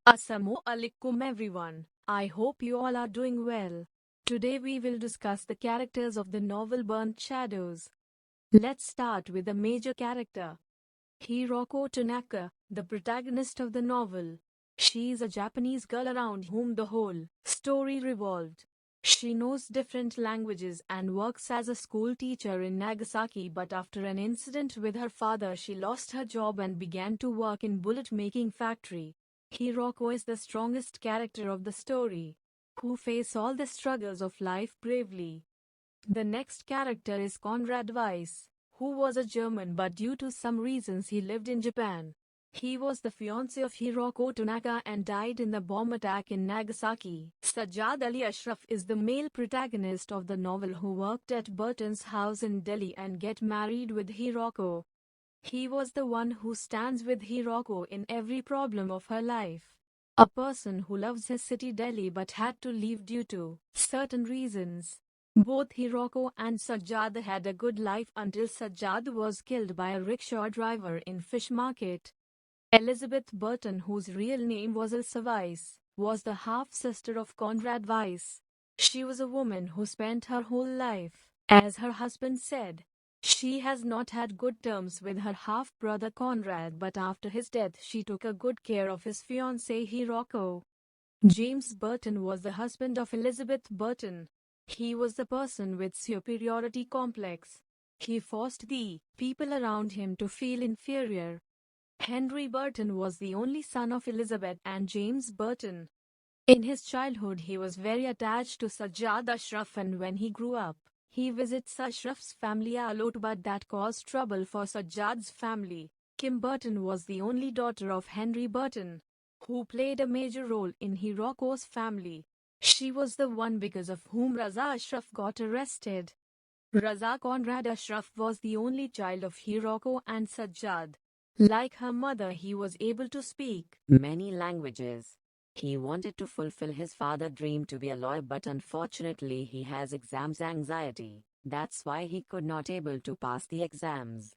Assalamu alaikum everyone. I hope you all are doing well. Today we will discuss the characters of the novel Burnt Shadows. Let's start with the major character, Hiroko Tanaka, the protagonist of the novel. She is a Japanese girl around whom the whole story revolved. She knows different languages and works as a school teacher in Nagasaki, but after an incident with her father she lost her job and began to work in bullet making factory. Hiroko is the strongest character of the story, who face all the struggles of life bravely. The next character is Konrad Weiss, who was a German but due to some reasons he lived in Japan. He was the fiance of Hiroko Tanaka and died in the bomb attack in Nagasaki. Sajjad Ashraf is the male protagonist of the novel who worked at Burton's house in Delhi and get married with Hiroko. He was the one who stands with Hiroko in every problem of her life. A person who loves his city Delhi but had to leave due to certain reasons. Both Hiroko and Sajjad had a good life until Sajjad was killed by a rickshaw driver in fish market. Elizabeth Burton, whose real name was Ilse Weiss, was the half-sister of Konrad Weiss. She was a woman who spent her whole life, as her husband said. She has not had good terms with her half-brother Konrad, but after his death she took a good care of his fiancée Hiroko. James Burton was the husband of Elizabeth Burton. He was the person with superiority complex. He forced the people around him to feel inferior. Henry Burton was the only son of Elizabeth and James Burton. In his childhood he was very attached to Sajjad Ashraf, and when he grew up, he visits Ashraf's family a lot, but that caused trouble for Sajjad's family. Kim Burton was the only daughter of Henry Burton, who played a major role in Hiroko's family. She was the one because of whom Raza Ashraf got arrested. Raza Konrad Ashraf was the only child of Hiroko and Sajjad. Like her mother, he was able to speak many languages. He wanted to fulfill his father's dream to be a lawyer, but unfortunately he has exams anxiety. That's why he could not able to pass the exams.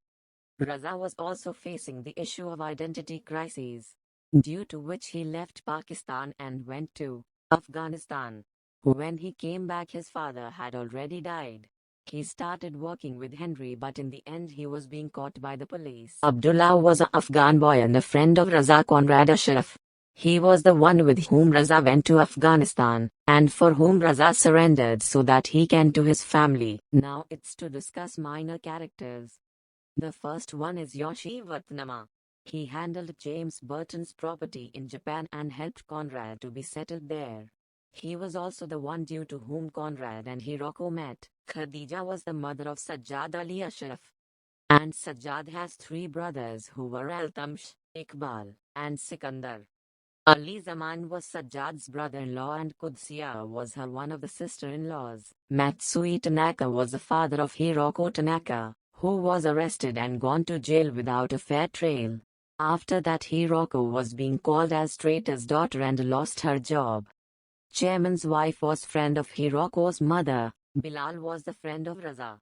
Raza was also facing the issue of identity crises, due to which he left Pakistan and went to Afghanistan. When he came back, his father had already died. He started working with Henry, but in the end he was being caught by the police. Abdullah was an Afghan boy and a friend of Raza Konrad Ashraf. He was the one with whom Raza went to Afghanistan, and for whom Raza surrendered so that he can to his family. Now it's to discuss minor characters. The first one is Yoshi, watnama. He handled James Burton's property in Japan and helped Konrad to be settled there. He was also the one due to whom Konrad and Hiroko met. Khadija was the mother of Sajjad Ashraf. And Sajjad has three brothers who were Altamsh, Iqbal, and Sikandar. Ali Zaman was Sajjad's brother-in-law and Qudsiya was her one of the sister-in-laws. Matsui Tanaka was the father of Hiroko Tanaka, who was arrested and gone to jail without a fair trial. After that, Hiroko was being called as traitor's daughter and lost her job. Chairman's wife was friend of Hiroko's mother. Bilal was the friend of Raza.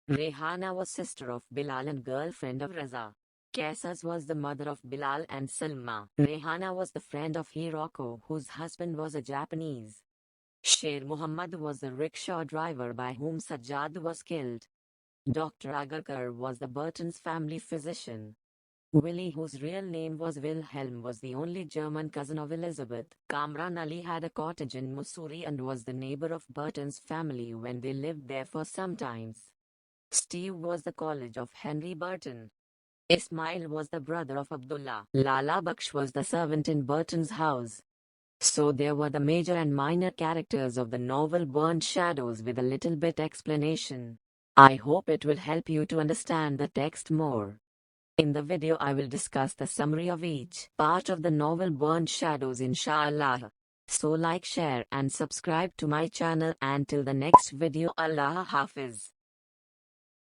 Rehana was sister of Bilal and girlfriend of Raza. Kaisas was the mother of Bilal and Salma. Rehana was the friend of Hiroko, whose husband was a Japanese. Sher Muhammad was the rickshaw driver by whom Sajjad was killed. Dr. Agarkar was the Burton's family physician. Willie, whose real name was Wilhelm, was the only German cousin of Elizabeth. Kamran Ali had a cottage in Mussoorie and was the neighbor of Burton's family when they lived there for some times. Steve was the college of Henry Burton. Ismail was the brother of Abdullah. Lala Buksh was the servant in Burton's house. So there were the major and minor characters of the novel Burnt Shadows with a little bit explanation. I hope it will help you to understand the text more. In the video I will discuss the summary of each part of the novel Burnt Shadows, inshallah. So like, share and subscribe to my channel, and till the next video, Allah Hafiz.